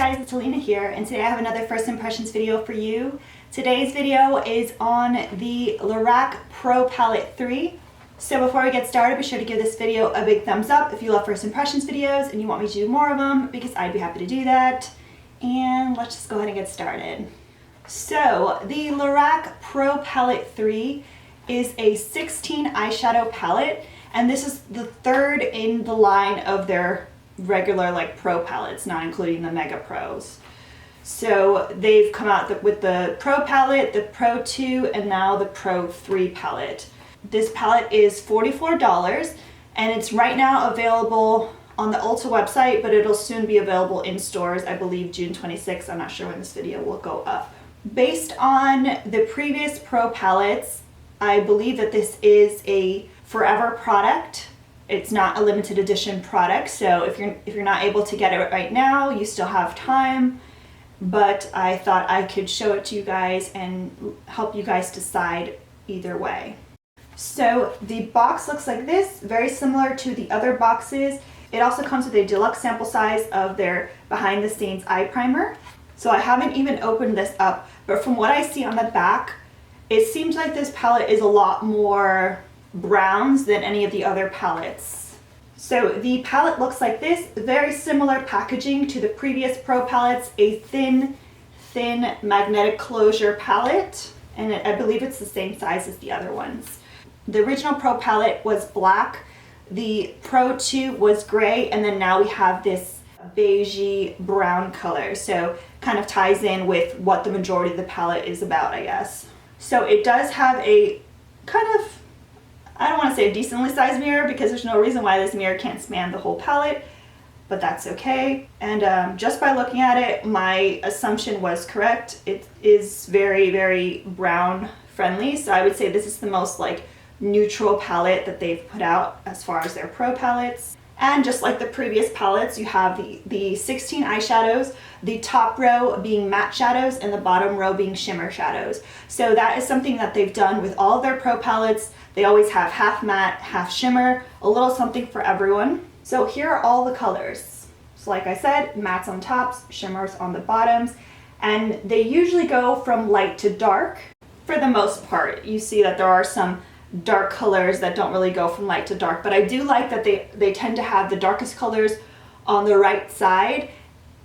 guys, it's Alina here, and today I have another first impressions video for you. Today's video is on the Lorac Pro Palette 3. So before we get started, be sure to give this video a big thumbs up if you love first impressions videos and you want me to do more of them, because I'd be happy to do that. And let's just go ahead and get started. So the Lorac Pro Palette 3 is a 16 eyeshadow palette, and this is the third in the line of their regular pro palettes, not including the Mega Pros. So they've come out with the Pro Palette, the Pro 2, and now the Pro 3 palette. This palette is $44, and it's right now available on the Ulta website, but it'll soon be available in stores, I believe June 26th. I'm not sure when this video will go up. Based on the previous Pro palettes, I believe that this is a forever product. It's not a limited edition product, so if you're not able to get it right now, you still have time. But I thought I could show it to you guys and help you guys decide either way. So the box looks like this, very similar to the other boxes. It also comes with a deluxe sample size of their behind the scenes eye primer. So I haven't even opened this up, but from what I see on the back, it seems like this palette is a lot more browns than any of the other palettes. So the palette looks like this, very similar packaging to the previous Pro palettes, a thin magnetic closure palette, and I believe it's the same size as the other ones. The original Pro palette was black, the Pro 2 was gray, and then now we have this beigey brown color, so kind of ties in with what the majority of the palette is about, I guess. So it does have a kind of, I don't want to say a decently sized mirror, because there's no reason why this mirror can't span the whole palette, but that's okay. And just by looking at it, my assumption was correct. It is very, very brown friendly, so I would say this is the most neutral palette that they've put out as far as their Pro palettes. And just like the previous palettes, you have the 16 eyeshadows, the top row being matte shadows and the bottom row being shimmer shadows. So that is something that they've done with all of their Pro palettes. They always have half matte, half shimmer, a little something for everyone. So here are all the colors. So like I said, mattes on tops, shimmers on the bottoms, and they usually go from light to dark for the most part. You see that there are some dark colors that don't really go from light to dark, but I do like that they tend to have the darkest colors on the right side.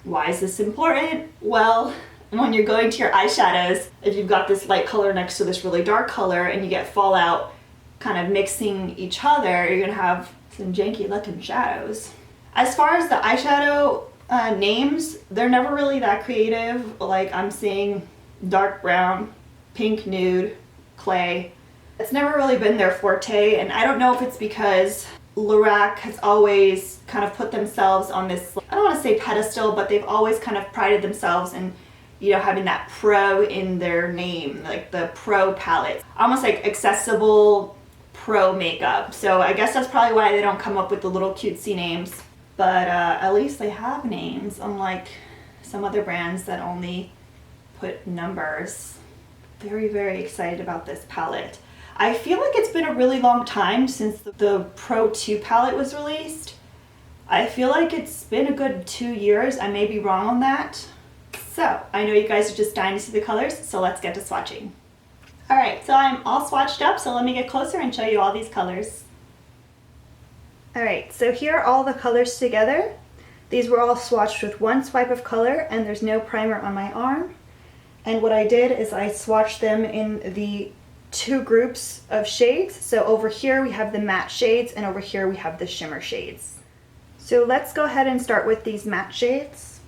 Why is this important? Well, when you're going to your eyeshadows, if you've got this light color next to this really dark color and you get fallout kind of mixing each other, you're gonna have some janky looking shadows. As far as the eyeshadow names, they're never really that creative. Like I'm seeing dark brown, pink nude, clay. It's never really been their forte, and I don't know if it's because Lorac has always kind of put themselves on this, I don't want to say pedestal, but they've always kind of prided themselves in, having that pro in their name, like the Pro palette, almost like accessible pro makeup. So I guess that's probably why they don't come up with the little cutesy names, but at least they have names, unlike some other brands that only put numbers. Very, very excited about this palette. I feel like it's been a really long time since the Pro 2 palette was released. I feel like it's been a good 2 years. I may be wrong on that. So I know you guys are just dying to see the colors, so let's get to swatching. Alright, so I'm all swatched up, so let me get closer and show you all these colors. Alright, so here are all the colors together. These were all swatched with one swipe of color, and there's no primer on my arm. And what I did is I swatched them in the two groups of shades. So over here we have the matte shades, and over here we have the shimmer shades. So let's go ahead and start with these matte shades.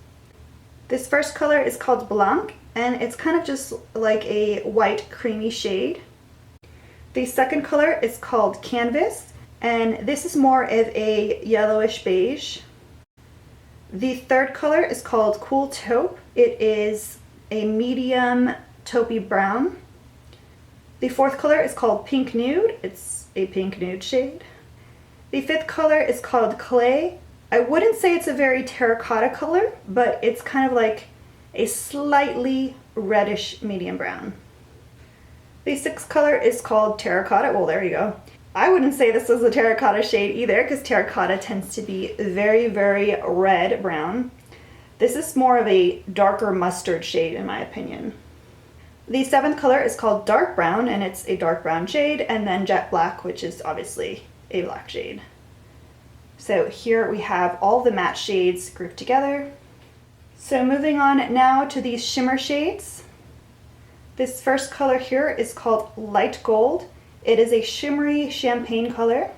This first color is called Blanc, and it's kind of just like a white creamy shade. The second color is called Canvas, and this is more of a yellowish beige. The third color is called Cool Taupe. It is a medium taupey brown. The fourth color is called Pink Nude. It's a pink nude shade. The fifth color is called Clay. I wouldn't say it's a very terracotta color, but it's kind of like a slightly reddish medium brown. The sixth color is called Terracotta. Well, there you go. I wouldn't say this is a terracotta shade either, because terracotta tends to be very, very red brown. This is more of a darker mustard shade in my opinion. The 7th color is called Dark Brown, and it's a dark brown shade, and then Jet Black, which is obviously a black shade. So here we have all the matte shades grouped together. So moving on now to these shimmer shades. This first color here is called Light Gold. It is a shimmery champagne color.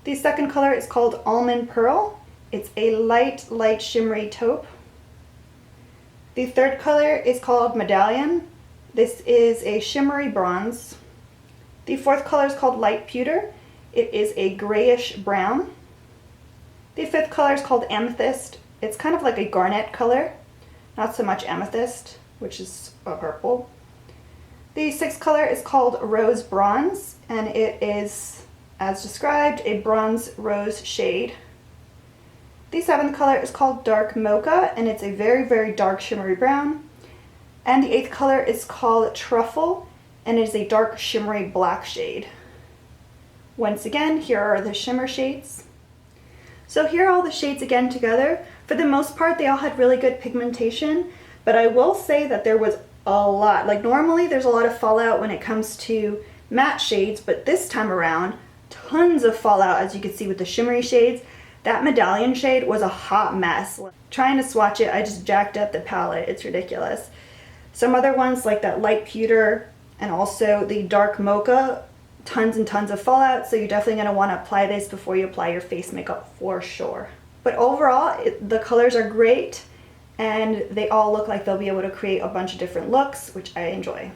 The second color is called Almond Pearl. It's a light shimmery taupe. The third color is called Medallion. This is a shimmery bronze. The fourth color is called Light Pewter. It is a grayish brown. The fifth color is called Amethyst. It's kind of like a garnet color, not so much amethyst, which is a purple. The sixth color is called Rose Bronze, and it is, as described, a bronze rose shade. The seventh color is called Dark Mocha, and it's a very dark shimmery brown. And the eighth color is called Truffle, and it is a dark shimmery black shade. Once again, here are the shimmer shades. So here are all the shades again together. For the most part, they all had really good pigmentation, but I will say that there was a lot. Like normally there's a lot of fallout when it comes to matte shades, but this time around, tons of fallout, as you can see with the shimmery shades. That Medallion shade was a hot mess. Trying to swatch it, I just jacked up the palette. It's ridiculous. Some other ones like that Light Pewter and also the Dark Mocha, tons and tons of fallout, so you're definitely going to want to apply this before you apply your face makeup for sure. But overall, the colors are great, and they all look like they'll be able to create a bunch of different looks, which I enjoy.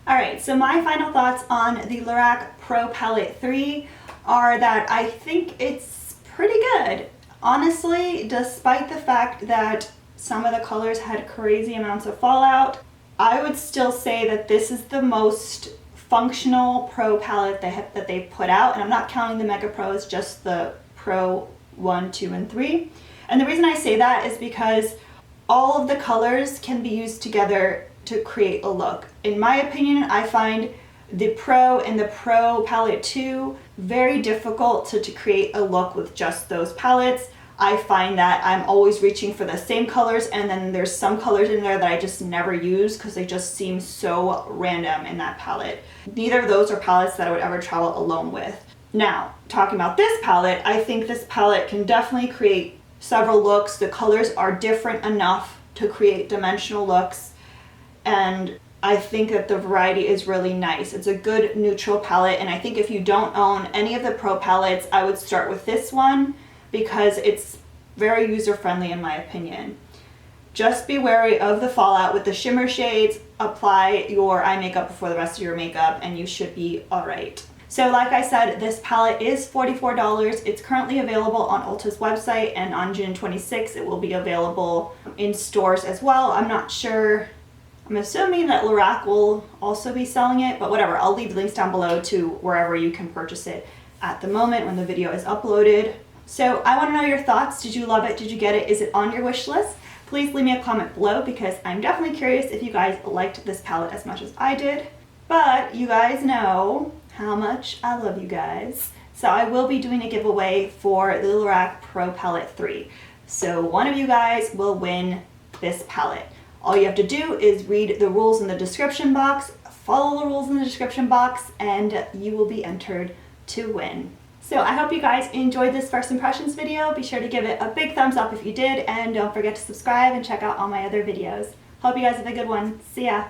Alright, so my final thoughts on the Lorac Pro Palette 3 are that I think it's pretty good. Honestly, despite the fact that some of the colors had crazy amounts of fallout, I would still say that this is the most functional Pro palette that they've put out, and I'm not counting the Mega Pros, just the Pro 1, 2, and 3. And the reason I say that is because all of the colors can be used together to create a look. In my opinion, I find the Pro and the Pro Palette 2 very difficult to create a look with just those palettes. I find that I'm always reaching for the same colors, and then there's some colors in there that I just never use because they just seem so random in that palette. Neither of those are palettes that I would ever travel alone with. Now, talking about this palette, I think this palette can definitely create several looks. The colors are different enough to create dimensional looks, and I think that the variety is really nice. It's a good neutral palette, and I think if you don't own any of the Pro palettes, I would start with this one because it's very user-friendly in my opinion. Just be wary of the fallout with the shimmer shades. Apply your eye makeup before the rest of your makeup and you should be alright. So like I said, this palette is $44. It's currently available on Ulta's website, and on June 26th it will be available in stores as well. I'm not sure. I'm assuming that Lorac will also be selling it, but whatever. I'll leave links down below to wherever you can purchase it at the moment when the video is uploaded. So I want to know your thoughts. Did you love it? Did you get it? Is it on your wish list? Please leave me a comment below because I'm definitely curious if you guys liked this palette as much as I did. But you guys know how much I love you guys. So I will be doing a giveaway for the Lorac Pro Palette 3. So one of you guys will win this palette. All you have to do is read the rules in the description box, follow the rules in the description box, and you will be entered to win. So I hope you guys enjoyed this first impressions video. Be sure to give it a big thumbs up if you did, and don't forget to subscribe and check out all my other videos. Hope you guys have a good one. See ya!